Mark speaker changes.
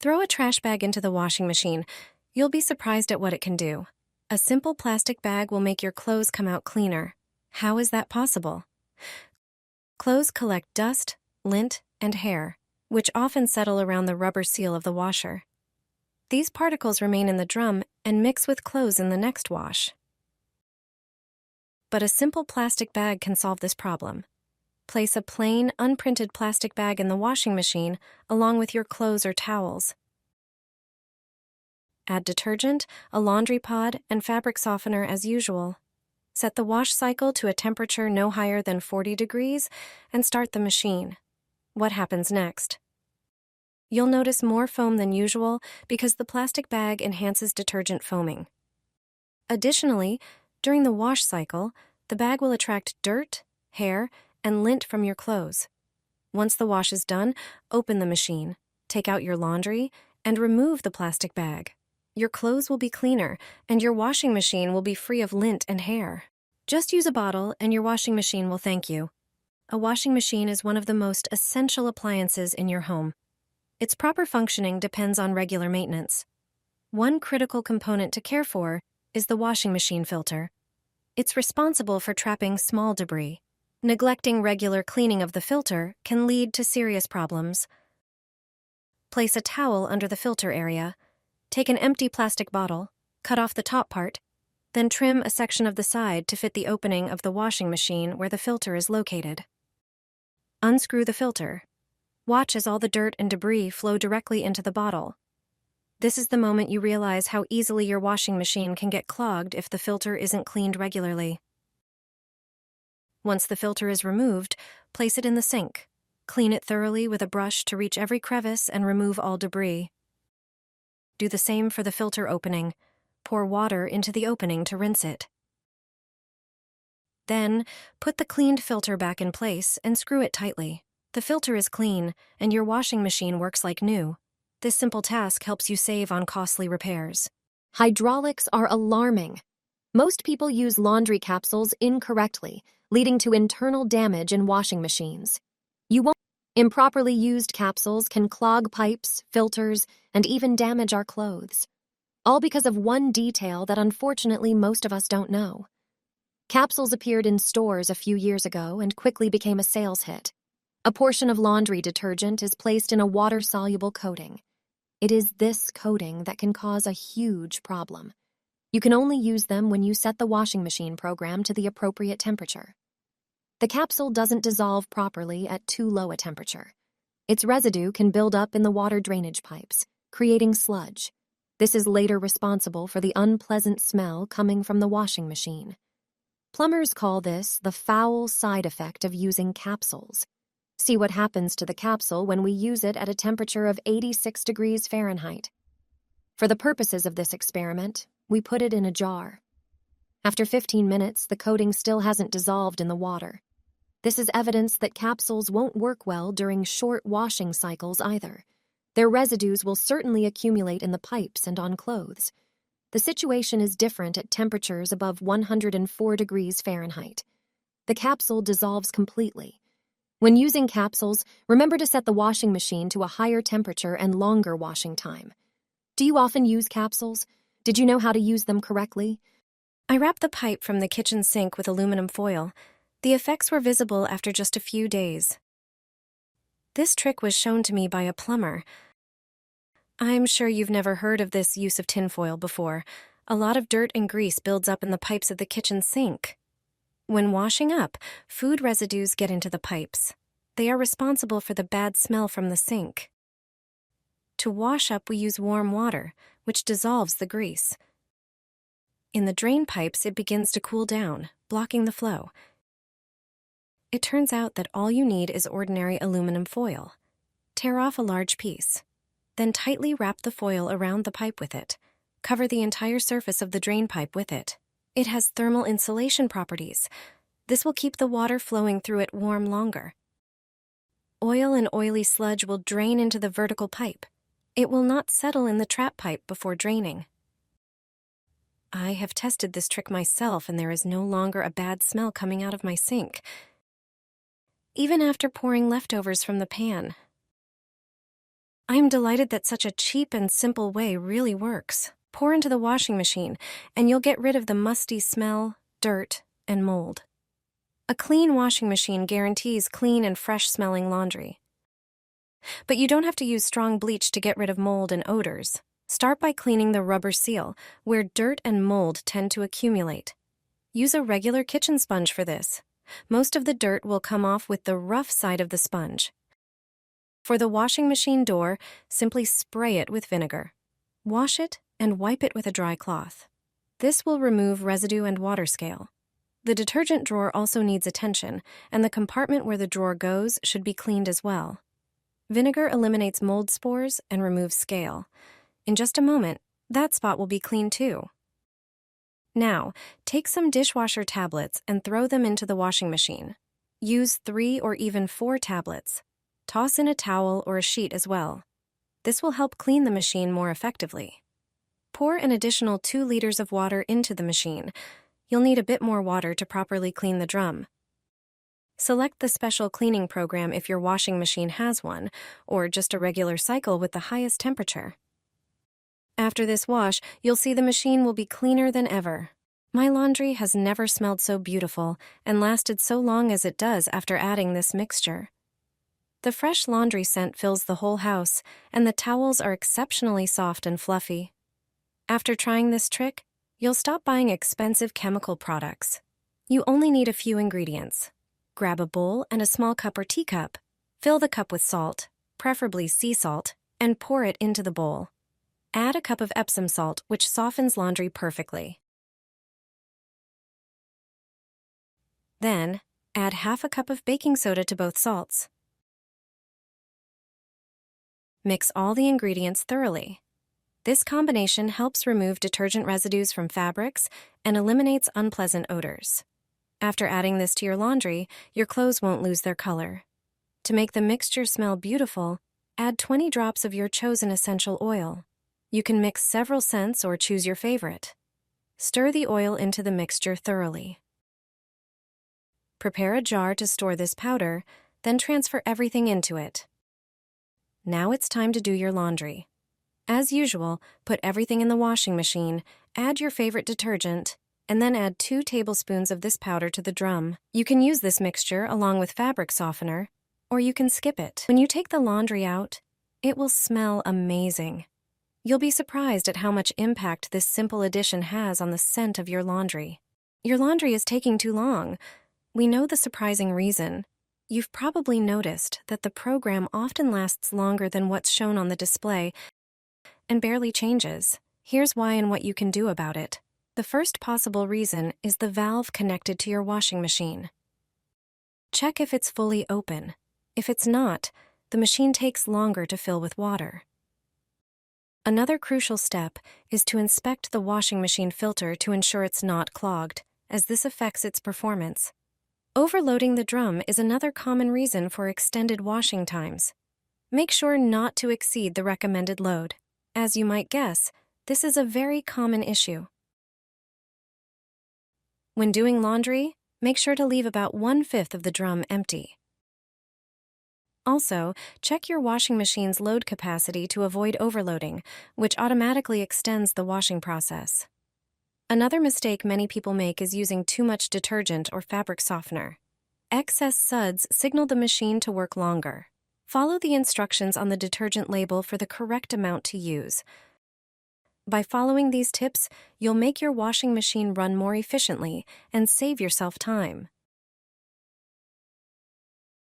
Speaker 1: Throw a trash bag into the washing machine. You'll be surprised at what it can do. A simple plastic bag will make your clothes come out cleaner. How is that possible? Clothes collect dust, lint, and hair, which often settle around the rubber seal of the washer. These particles remain in the drum and mix with clothes in the next wash. But a simple plastic bag can solve this problem. Place a plain, unprinted plastic bag in the washing machine along with your clothes or towels. Add detergent, a laundry pod, and fabric softener as usual. Set the wash cycle to a temperature no higher than 40 degrees and start the machine. What happens next? You'll notice more foam than usual because the plastic bag enhances detergent foaming. Additionally, during the wash cycle, the bag will attract dirt, hair, and lint from your clothes. Once the wash is done, open the machine, take out your laundry, and remove the plastic bag. Your clothes will be cleaner, and your washing machine will be free of lint and hair. Just use a bottle, and your washing machine will thank you. A washing machine is one of the most essential appliances in your home. Its proper functioning depends on regular maintenance. One critical component to care for is the washing machine filter. It's responsible for trapping small debris. Neglecting regular cleaning of the filter can lead to serious problems. Place a towel under the filter area. Take an empty plastic bottle, cut off the top part, then trim a section of the side to fit the opening of the washing machine where the filter is located. Unscrew the filter. Watch as all the dirt and debris flow directly into the bottle. This is the moment you realize how easily your washing machine can get clogged if the filter isn't cleaned regularly. Once the filter is removed, place it in the sink. Clean it thoroughly with a brush to reach every crevice and remove all debris. Do the same for the filter opening. Pour water into the opening to rinse it. Then, put the cleaned filter back in place and screw it tightly. The filter is clean, and your washing machine works like new. This simple task helps you save on costly repairs.
Speaker 2: Hydraulics are alarming. Most people use laundry capsules incorrectly, leading to internal damage in washing machines. Improperly used capsules can clog pipes, filters, and even damage our clothes. All because of one detail that unfortunately most of us don't know. Capsules appeared in stores a few years ago and quickly became a sales hit. A portion of laundry detergent is placed in a water-soluble coating. It is this coating that can cause a huge problem. You can only use them when you set the washing machine program to the appropriate temperature. The capsule doesn't dissolve properly at too low a temperature. Its residue can build up in the water drainage pipes, creating sludge. This is later responsible for the unpleasant smell coming from the washing machine. Plumbers call this the foul side effect of using capsules. See what happens to the capsule when we use it at a temperature of 86 degrees Fahrenheit. For the purposes of this experiment, we put it in a jar. After 15 minutes, the coating still hasn't dissolved in the water. This is evidence that capsules won't work well during short washing cycles either. Their residues will certainly accumulate in the pipes and on clothes. The situation is different at temperatures above 104 degrees Fahrenheit. The capsule dissolves completely. When using capsules, remember to set the washing machine to a higher temperature and longer washing time. Do you often use capsules? Did you know how to use them correctly?
Speaker 1: I wrapped the pipe from the kitchen sink with aluminum foil. The effects were visible after just a few days. This trick was shown to me by a plumber. I'm sure you've never heard of this use of tinfoil before. A lot of dirt and grease builds up in the pipes of the kitchen sink. When washing up, food residues get into the pipes. They are responsible for the bad smell from the sink. To wash up, we use warm water, which dissolves the grease. In the drain pipes, it begins to cool down, blocking the flow. It turns out that all you need is ordinary aluminum foil. Tear off a large piece. Then tightly wrap the foil around the pipe with it. Cover the entire surface of the drain pipe with it. It has thermal insulation properties. This will keep the water flowing through it warm longer. Oil and oily sludge will drain into the vertical pipe. It will not settle in the trap pipe before draining. I have tested this trick myself, and there is no longer a bad smell coming out of my sink, even after pouring leftovers from the pan. I'm delighted that such a cheap and simple way really works. Pour into the washing machine, and you'll get rid of the musty smell, dirt, and mold. A clean washing machine guarantees clean and fresh-smelling laundry. But you don't have to use strong bleach to get rid of mold and odors. Start by cleaning the rubber seal, where dirt and mold tend to accumulate. Use a regular kitchen sponge for this. Most of the dirt will come off with the rough side of the sponge. For the washing machine door, simply spray it with vinegar. Wash it and wipe it with a dry cloth. This will remove residue and water scale. The detergent drawer also needs attention, and the compartment where the drawer goes should be cleaned as well. Vinegar eliminates mold spores and removes scale. In just a moment, that spot will be clean too. Now, take some dishwasher tablets and throw them into the washing machine. Use 3 or even 4 tablets. Toss in a towel or a sheet as well. This will help clean the machine more effectively. Pour an additional 2 liters of water into the machine. You'll need a bit more water to properly clean the drum. Select the special cleaning program if your washing machine has one, or just a regular cycle with the highest temperature. After this wash, you'll see the machine will be cleaner than ever. My laundry has never smelled so beautiful and lasted so long as it does after adding this mixture. The fresh laundry scent fills the whole house, and the towels are exceptionally soft and fluffy. After trying this trick, you'll stop buying expensive chemical products. You only need a few ingredients. Grab a bowl and a small cup or teacup. Fill the cup with salt, preferably sea salt, and pour it into the bowl. Add a cup of Epsom salt, which softens laundry perfectly. Then, add half a cup of baking soda to both salts. Mix all the ingredients thoroughly. This combination helps remove detergent residues from fabrics and eliminates unpleasant odors. After adding this to your laundry, your clothes won't lose their color. To make the mixture smell beautiful, add 20 drops of your chosen essential oil. You can mix several scents or choose your favorite. Stir the oil into the mixture thoroughly. Prepare a jar to store this powder, then transfer everything into it. Now it's time to do your laundry. As usual, put everything in the washing machine, add your favorite detergent, and then add 2 tablespoons of this powder to the drum. You can use this mixture along with fabric softener, or you can skip it. When you take the laundry out, it will smell amazing. You'll be surprised at how much impact this simple addition has on the scent of your laundry. Your laundry is taking too long. We know the surprising reason. You've probably noticed that the program often lasts longer than what's shown on the display and barely changes. Here's why and what you can do about it. The first possible reason is the valve connected to your washing machine. Check if it's fully open. If it's not, the machine takes longer to fill with water. Another crucial step is to inspect the washing machine filter to ensure it's not clogged, as this affects its performance. Overloading the drum is another common reason for extended washing times. Make sure not to exceed the recommended load. As you might guess, this is a very common issue. When doing laundry, make sure to leave about 1/5 of the drum empty. Also, check your washing machine's load capacity to avoid overloading, which automatically extends the washing process. Another mistake many people make is using too much detergent or fabric softener. Excess suds signal the machine to work longer. Follow the instructions on the detergent label for the correct amount to use. By following these tips, you'll make your washing machine run more efficiently and save yourself time.